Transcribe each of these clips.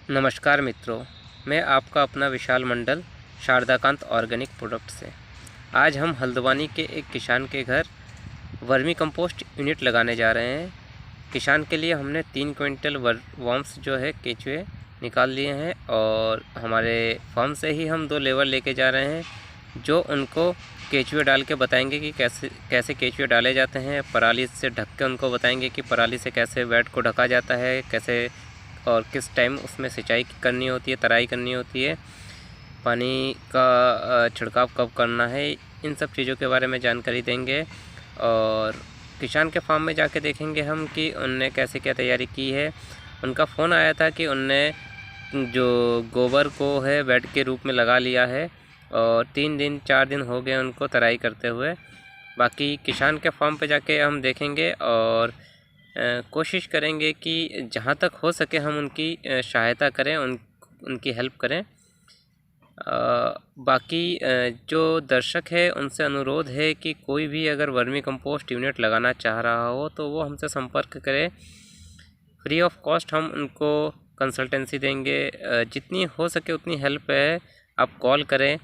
नमस्कार मित्रों, मैं आपका अपना विशाल मंडल शारदाकांत ऑर्गेनिक प्रोडक्ट से। आज हम हल्द्वानी के एक किसान के घर वर्मी कंपोस्ट यूनिट लगाने जा रहे हैं। किसान के लिए हमने 3 क्विंटल वर्म्स जो है केचुए निकाल लिए हैं और हमारे फार्म से ही हम 2 लेबर लेके जा रहे हैं जो उनको केचुए डाल के बताएंगे कि कैसे केचुए डाले जाते हैं। पराली से ढक के उनको बताएंगे कि पराली से कैसे बेड को ढका जाता है, कैसे और किस टाइम उसमें सिंचाई करनी होती है, तराई करनी होती है, पानी का छिड़काव कब करना है। इन सब चीज़ों के बारे में जानकारी देंगे और किसान के फार्म में जाके देखेंगे हम कि उनने कैसे क्या तैयारी की है। उनका फ़ोन आया था कि उनने जो गोबर को है बेड के रूप में लगा लिया है और 3 दिन 4 दिन हो गए उनको तराई करते हुए। बाकी किसान के फार्म पे जाके हम देखेंगे और कोशिश करेंगे कि जहाँ तक हो सके हम उनकी सहायता करें, उनकी हेल्प करें। बाकी जो दर्शक है उनसे अनुरोध है कि कोई भी अगर वर्मी कंपोस्ट यूनिट लगाना चाह रहा हो तो वो हमसे संपर्क करें। फ्री ऑफ कॉस्ट हम उनको कंसल्टेंसी देंगे। जितनी हो सके उतनी हेल्प है। आप कॉल करें,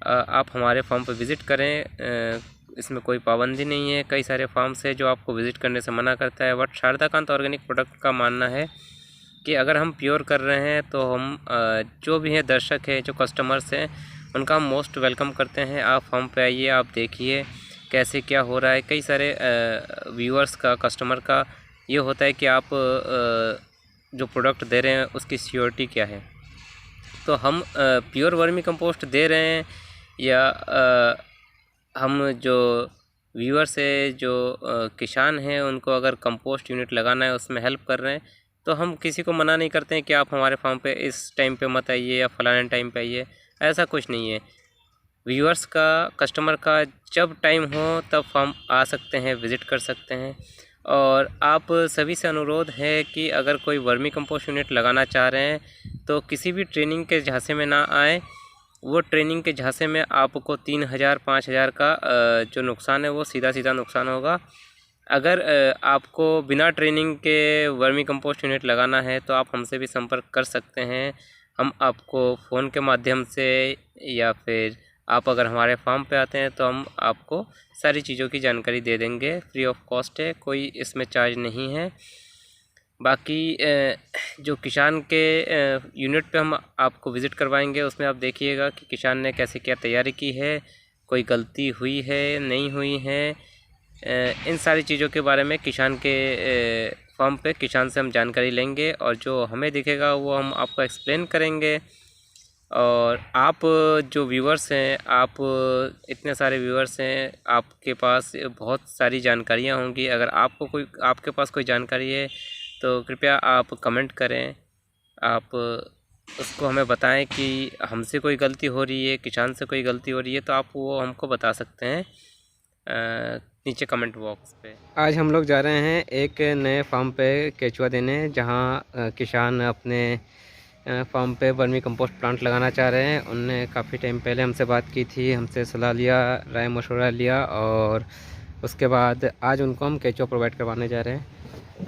आप हमारे फार्म पर विज़िट करें, इसमें कोई पाबंदी नहीं है। कई सारे फार्म्स है जो आपको विज़िट करने से मना करता है, बट शारदाकांत ऑर्गेनिक प्रोडक्ट का मानना है कि अगर हम प्योर कर रहे हैं तो हम जो भी है दर्शक है, जो कस्टमर्स हैं, उनका हम मोस्ट वेलकम करते हैं। आप फार्म पे आइए, आप देखिए कैसे क्या हो रहा है। कई सारे व्यूअर्स का, कस्टमर का ये होता है कि आप जो प्रोडक्ट दे रहे हैं उसकी सियोरिटी क्या है। तो हम प्योर वर्मी कंपोस्ट दे रहे हैं या हम जो व्यूअर्स है, जो किसान हैं, उनको अगर कंपोस्ट यूनिट लगाना है उसमें हेल्प कर रहे हैं, तो हम किसी को मना नहीं करते हैं कि आप हमारे फार्म पे इस टाइम पे मत आइए या फलाने टाइम पे आइए। ऐसा कुछ नहीं है। व्यूअर्स का, कस्टमर का जब टाइम हो तब फार्म आ सकते हैं, विज़िट कर सकते हैं। और आप सभी से अनुरोध है कि अगर कोई वर्मी कंपोस्ट यूनिट लगाना चाह रहे हैं तो किसी भी ट्रेनिंग के झांसे में ना आए। वो ट्रेनिंग के झांसे में आपको 3000 5000 का जो नुकसान है वो सीधा सीधा नुकसान होगा। अगर आपको बिना ट्रेनिंग के वर्मी कंपोस्ट यूनिट लगाना है तो आप हमसे भी संपर्क कर सकते हैं। हम आपको फ़ोन के माध्यम से या फिर आप अगर हमारे फार्म पे आते हैं तो हम आपको सारी चीज़ों की जानकारी दे देंगे। फ्री ऑफ कॉस्ट है, कोई इसमें चार्ज नहीं है। बाकी जो किसान के यूनिट पे हम आपको विज़िट करवाएंगे उसमें आप देखिएगा कि किसान ने कैसे क्या तैयारी की है, कोई गलती हुई है नहीं हुई है। इन सारी चीज़ों के बारे में किसान के फार्म पे किसान से हम जानकारी लेंगे और जो हमें दिखेगा वो हम आपको एक्सप्लेन करेंगे। और आप जो व्यूअर्स हैं, आप इतने सारे व्यूअर्स हैं, आपके पास बहुत सारी जानकारियाँ होंगी। अगर आपके पास कोई जानकारी है तो कृपया आप कमेंट करें। आप उसको हमें बताएं कि हमसे कोई गलती हो रही है, किसान से कोई गलती हो रही है, तो आप वो हमको बता सकते हैं नीचे कमेंट बॉक्स पे। आज हम लोग जा रहे हैं एक नए फार्म पे केचुआ देने, जहां किसान अपने फार्म पे वर्मी कंपोस्ट प्लांट लगाना चाह रहे हैं। उनने काफ़ी टाइम पहले हमसे बात की थी, हमसे सलाह लिया, राय मशवरा लिया और उसके बाद आज उनको हम केचुआ प्रोवाइड करवाने जा रहे हैं।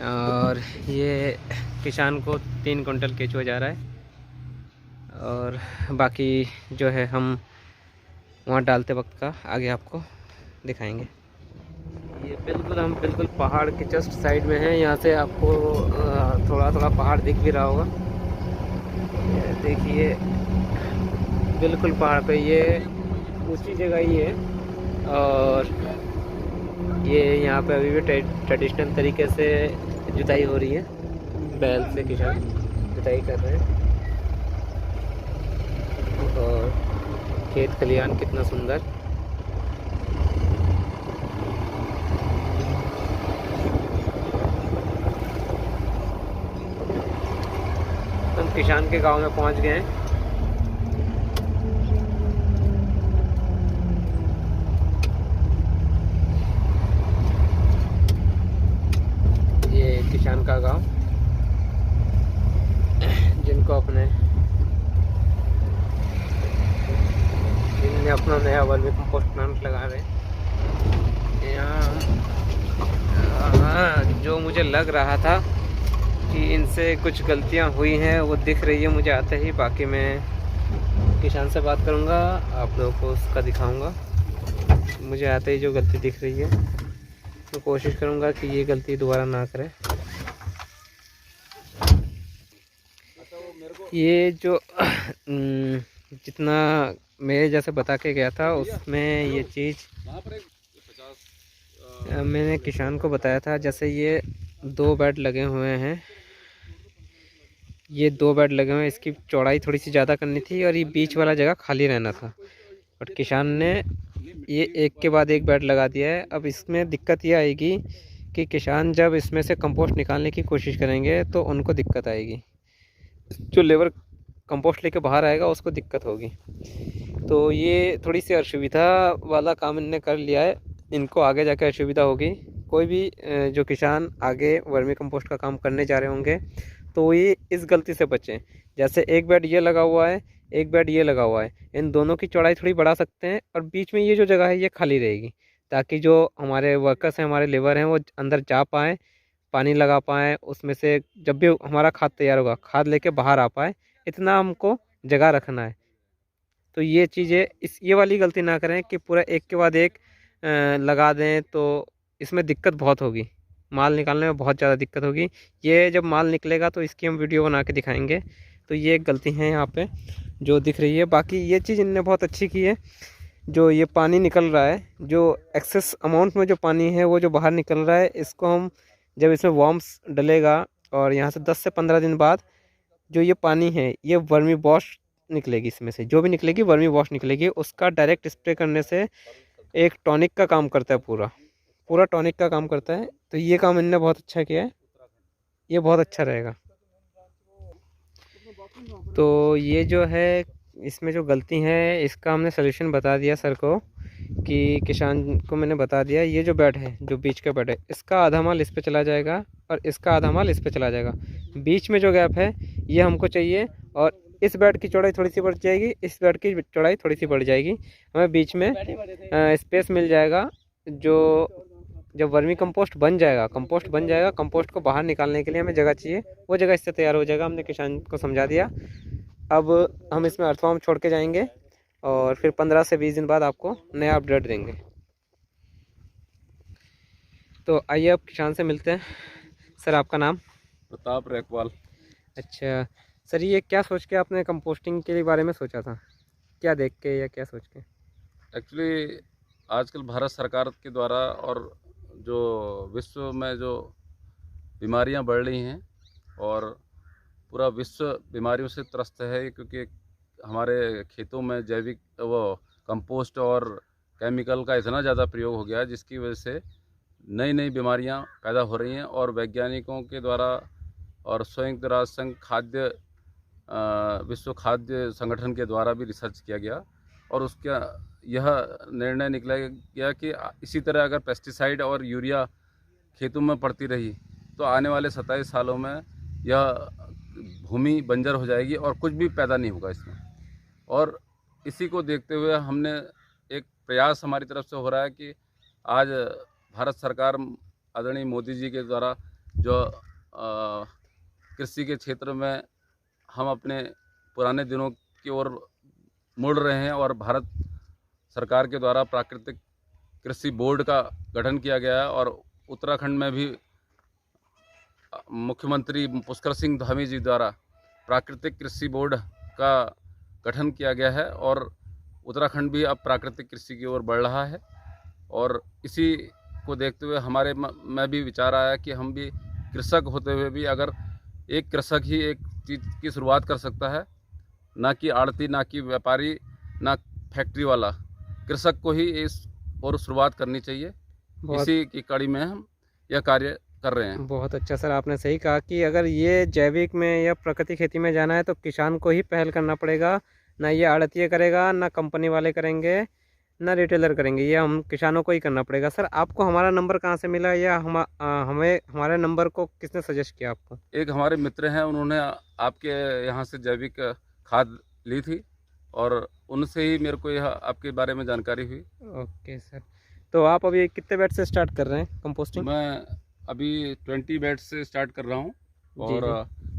और ये किसान को 3 कुंटल केचुआ जा रहा है और बाकी जो है हम वहाँ डालते वक्त का आगे आपको दिखाएंगे। ये हम बिल्कुल पहाड़ के जस्ट साइड में हैं। यहाँ से आपको थोड़ा थोड़ा पहाड़ दिख भी रहा होगा। ये देखिए, बिल्कुल पहाड़ पे, ये ऊंची जगह ही है। और ये यहाँ पे अभी भी ट्रेडिशनल तरीके से जुताई हो रही है। बैल से किसान जुताई कर रहे हैं और खेत खलियान कितना सुंदर। हम किसान के गांव में पहुंच गए हैं। ये किसान का गांव, जिनने अपना नया वर्मी कंपोस्ट प्लांट लगा रहे हैं। यहाँ जो मुझे लग रहा था कि इनसे कुछ गलतियां हुई हैं वो दिख रही है मुझे आते ही। बाकी मैं किसान से बात करूंगा, आप लोगों को उसका दिखाऊंगा। मुझे आते ही जो गलती दिख रही है तो कोशिश करूंगा कि ये गलती दोबारा ना करें। ये जो जितना मेरे जैसे बता के गया था उसमें ये चीज़ मैंने किसान को बताया था। जैसे ये 2 बेड लगे हुए हैं, ये 2 बेड लगे हुए हैं, इसकी चौड़ाई थोड़ी सी ज़्यादा करनी थी और ये बीच वाला जगह खाली रहना था। बट किसान ने ये एक के बाद एक बेड लगा दिया है। अब इसमें दिक्कत ये आएगी कि किसान जब इसमें से कंपोस्ट निकालने की कोशिश करेंगे तो उनको दिक्कत आएगी। जो लेबर कंपोस्ट लेके बाहर आएगा उसको दिक्कत होगी। तो ये थोड़ी सी असुविधा वाला काम इनने कर लिया है, इनको आगे जाके असुविधा होगी। कोई भी जो किसान आगे वर्मी कंपोस्ट का काम करने जा रहे होंगे तो ये इस गलती से बचें। जैसे एक बेड ये लगा हुआ है, एक बेड ये लगा हुआ है, इन दोनों की चौड़ाई थोड़ी बढ़ा सकते हैं और बीच में ये जो जगह है ये खाली रहेगी, ताकि जो हमारे वर्कर्स हैं, हमारे लेबर हैं, वो अंदर जा पाएँ, पानी लगा पाएँ, उसमें से जब भी हमारा खाद तैयार होगा खाद लेके बाहर आ पाए, इतना हमको जगह रखना है। तो ये चीज़ें ये वाली गलती ना करें कि पूरा एक के बाद एक लगा दें, तो इसमें दिक्कत बहुत होगी, माल निकालने में बहुत ज़्यादा दिक्कत होगी। ये जब माल निकलेगा तो इसकी हम वीडियो बना के दिखाएंगे। तो ये एक गलती है यहाँ पे जो दिख रही है। बाकी ये चीज़ इनने बहुत अच्छी की है, जो ये पानी निकल रहा है, जो एक्सेस अमाउंट में जो पानी है वो जो बाहर निकल रहा है, इसको हम जब इसमें वॉर्म्स डलेगा और यहाँ से 10 से 15 दिन बाद जो ये पानी है ये वर्मी वॉश निकलेगी, इसमें से जो भी निकलेगी वर्मी वॉश निकलेगी। उसका डायरेक्ट स्प्रे करने से एक टॉनिक का काम करता है, पूरा टॉनिक का काम करता है। तो ये काम इनने बहुत अच्छा किया है, ये बहुत अच्छा रहेगा। तो ये जो है इसमें जो गलती है इसका हमने सलूशन बता दिया सर को, कि किसान को मैंने बता दिया। ये जो बेड है, जो बीच का बेड है, इसका आधा माल इस पे चला जाएगा और इसका आधा माल इस पे चला जाएगा। बीच में जो गैप है ये हमको चाहिए और इस बेड की चौड़ाई थोड़ी सी बढ़ जाएगी, इस बेड की चौड़ाई थोड़ी सी बढ़ जाएगी, हमें बीच में स्पेस मिल जाएगा। जो जब वर्मी कंपोस्ट बन जाएगा, कंपोस्ट को बाहर निकालने के लिए हमें जगह चाहिए, वो जगह इससे तैयार हो जाएगा। हमने किसान को समझा दिया। अब हम इसमें अर्थवॉर्म छोड़ के जाएंगे और फिर 15 से 20 दिन बाद आपको नया अपडेट देंगे। तो आइए अब किसान से मिलते हैं। सर आपका नाम? प्रताप रेकवाल। अच्छा सर, ये क्या सोच के आपने कंपोस्टिंग के बारे में सोचा था? क्या देख के या क्या सोच के? एक्चुअली आजकल भारत सरकार के द्वारा और जो विश्व में जो बीमारियां बढ़ रही हैं और पूरा विश्व बीमारियों से त्रस्त है, क्योंकि हमारे खेतों में जैविक वो कंपोस्ट और केमिकल का इतना ज़्यादा प्रयोग हो गया है, जिसकी वजह से नई नई बीमारियां पैदा हो रही हैं। और वैज्ञानिकों के द्वारा और संयुक्त राष्ट्र संघ विश्व खाद्य संगठन के द्वारा भी रिसर्च किया गया और उसका यह निर्णय निकला गया कि इसी तरह अगर पेस्टिसाइड और यूरिया खेतों में पड़ती रही तो आने वाले 27 सालों में यह भूमि बंजर हो जाएगी और कुछ भी पैदा नहीं होगा इसमें। और इसी को देखते हुए हमने एक प्रयास हमारी तरफ से हो रहा है कि आज भारत सरकार आदरणीय मोदी जी के द्वारा जो कृषि के क्षेत्र में हम अपने पुराने दिनों की ओर मुड़ रहे हैं और भारत सरकार के द्वारा प्राकृतिक कृषि बोर्ड का गठन किया गया है और उत्तराखंड में भी मुख्यमंत्री पुष्कर सिंह धामी जी द्वारा प्राकृतिक कृषि बोर्ड का गठन किया गया है और उत्तराखंड भी अब प्राकृतिक कृषि की ओर बढ़ रहा है। और इसी को देखते हुए हमारे में भी विचार आया कि हम भी कृषक होते हुए भी अगर एक कृषक ही एक चीज़ की शुरुआत कर सकता है, ना कि आड़ती, ना कि व्यापारी, ना फैक्ट्री वाला, कृषक को ही इस और शुरुआत करनी चाहिए। इसी की कड़ी में हम यह कार्य कर रहे हैं। बहुत अच्छा सर, आपने सही कहा कि अगर ये जैविक में या प्राकृतिक खेती में जाना है तो किसान को ही पहल करना पड़ेगा। ना ये आड़तिया करेगा, ना कंपनी वाले करेंगे, ना रिटेलर करेंगे, ये हम किसानों को ही करना पड़ेगा। सर आपको हमारा नंबर कहाँ से मिला या हमें हमारे नंबर को किसने सजेस्ट किया आपको? एक हमारे मित्र हैं, उन्होंने आपके यहाँ से जैविक खाद ली थी और उनसे ही मेरे को यह आपके बारे में जानकारी हुई। ओके सर, तो आप अभी कितने बेड से स्टार्ट कर रहे हैं कंपोस्टिंग? मैं अभी 20 बेड से स्टार्ट कर रहा हूँ। और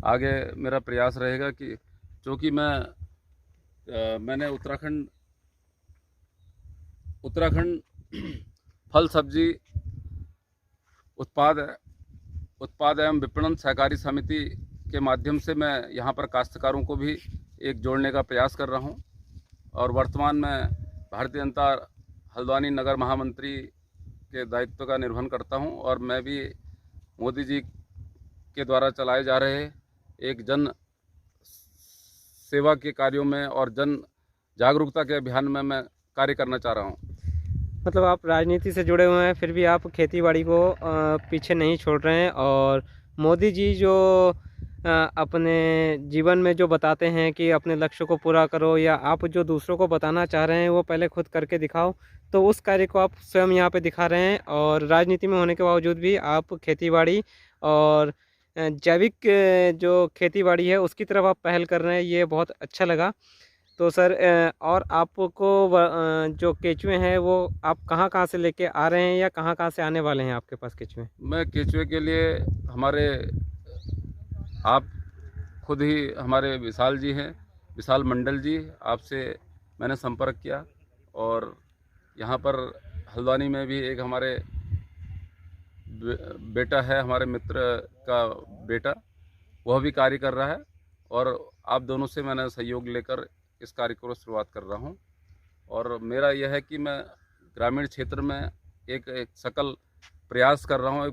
आगे मेरा प्रयास रहेगा कि चूँकि मैंने उत्तराखंड फल सब्जी उत्पाद एवं विपणन सहकारी समिति के माध्यम से मैं यहाँ पर काश्तकारों को भी एक जोड़ने का प्रयास कर रहा हूँ। और वर्तमान में भारतीय जनता हल्द्वानी नगर महामंत्री के दायित्व का निर्वहन करता हूँ और मैं भी मोदी जी के द्वारा चलाए जा रहे एक जन सेवा के कार्यों में और जन जागरूकता के अभियान में मैं कार्य करना चाह रहा हूँ। मतलब आप राजनीति से जुड़े हुए हैं, फिर भी आप खेतीबाड़ी को पीछे नहीं छोड़ रहे हैं। और मोदी जी जो अपने जीवन में जो बताते हैं कि अपने लक्ष्य को पूरा करो, या आप जो दूसरों को बताना चाह रहे हैं वो पहले खुद करके दिखाओ, तो उस कार्य को आप स्वयं यहाँ पे दिखा रहे हैं। और राजनीति में होने के बावजूद भी आप खेतीबाड़ी और जैविक जो खेतीबाड़ी है उसकी तरफ आप पहल कर रहे हैं, ये बहुत अच्छा लगा। तो सर और आपको जो केचुए हैं वो आप कहाँ से लेके आ रहे हैं, या कहाँ से आने वाले हैं आपके पास केचुए? मैं केचुए के लिए आप खुद ही हमारे विशाल मंडल जी, आपसे मैंने संपर्क किया। और यहाँ पर हल्द्वानी में भी एक हमारे बेटा है, हमारे मित्र का बेटा, वह भी कार्य कर रहा है। और आप दोनों से मैंने सहयोग लेकर इस कार्य को शुरुआत कर रहा हूँ। और मेरा यह है कि मैं ग्रामीण क्षेत्र में एक सकल प्रयास कर रहा हूँ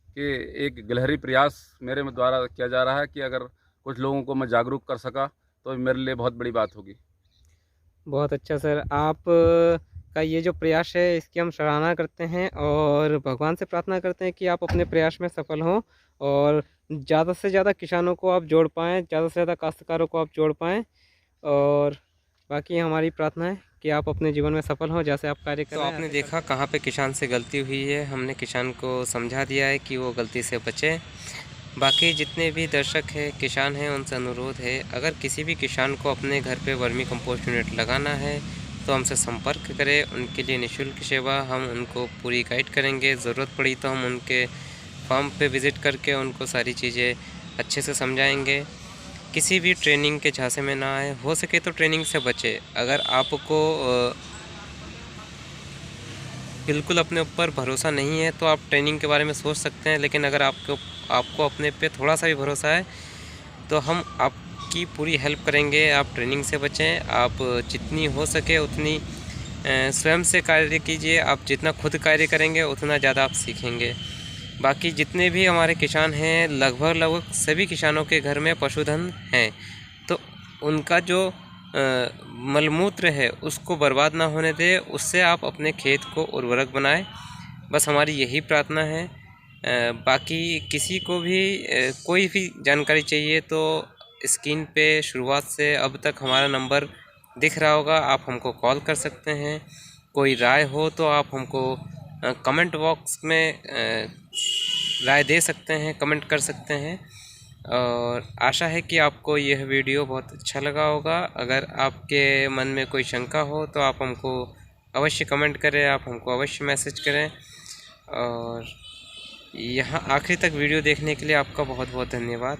कि एक गिलहरी प्रयास मेरे द्वारा किया जा रहा है कि अगर कुछ लोगों को मैं जागरूक कर सका तो मेरे लिए बहुत बड़ी बात होगी। बहुत अच्छा सर, आप का ये जो प्रयास है इसकी हम सराहना करते हैं और भगवान से प्रार्थना करते हैं कि आप अपने प्रयास में सफल हों और ज़्यादा से ज़्यादा किसानों को आप जोड़ पाएँ, ज़्यादा से ज़्यादा काश्तकारों को आप जोड़ पाएँ। और बाकी हमारी प्रार्थना है कि आप अपने जीवन में सफल हों जैसे आप कार्य कर रहे हैं। तो आपने देखा कहाँ पे किसान से गलती हुई है, हमने किसान को समझा दिया है कि वो गलती से बचे। बाकी जितने भी दर्शक हैं, किसान हैं, उनसे अनुरोध है, अगर किसी भी किसान को अपने घर पे वर्मी कंपोस्ट यूनिट लगाना है तो हमसे संपर्क करें। उनके लिए निःशुल्क सेवा, हम उनको पूरी गाइड करेंगे। ज़रूरत पड़ी तो हम उनके फार्म पे विज़िट करके उनको सारी चीज़ें अच्छे से समझाएंगे। किसी भी ट्रेनिंग के झांसे में ना आए, हो सके तो ट्रेनिंग से बचे। अगर आपको बिल्कुल अपने ऊपर भरोसा नहीं है तो आप ट्रेनिंग के बारे में सोच सकते हैं, लेकिन अगर आपको अपने पे थोड़ा सा भी भरोसा है तो हम आपकी पूरी हेल्प करेंगे। आप ट्रेनिंग से बचें, आप जितनी हो सके उतनी स्वयं से कार्य कीजिए। आप जितना खुद कार्य करेंगे उतना ज़्यादा आप सीखेंगे। बाकी जितने भी हमारे किसान हैं, लगभग सभी किसानों के घर में पशुधन हैं, तो उनका जो मलमूत्र है उसको बर्बाद ना होने दें, उससे आप अपने खेत को उर्वरक बनाएं। बस हमारी यही प्रार्थना है। बाकी किसी को भी कोई भी जानकारी चाहिए तो स्क्रीन पे शुरुआत से अब तक हमारा नंबर दिख रहा होगा, आप हमको कॉल कर सकते हैं। कोई राय हो तो आप हमको कमेंट बॉक्स में राय दे सकते हैं, कमेंट कर सकते हैं। और आशा है कि आपको यह वीडियो बहुत अच्छा लगा होगा। अगर आपके मन में कोई शंका हो तो आप हमको अवश्य कमेंट करें, आप हमको अवश्य मैसेज करें। और यहाँ आखिरी तक वीडियो देखने के लिए आपका बहुत बहुत धन्यवाद।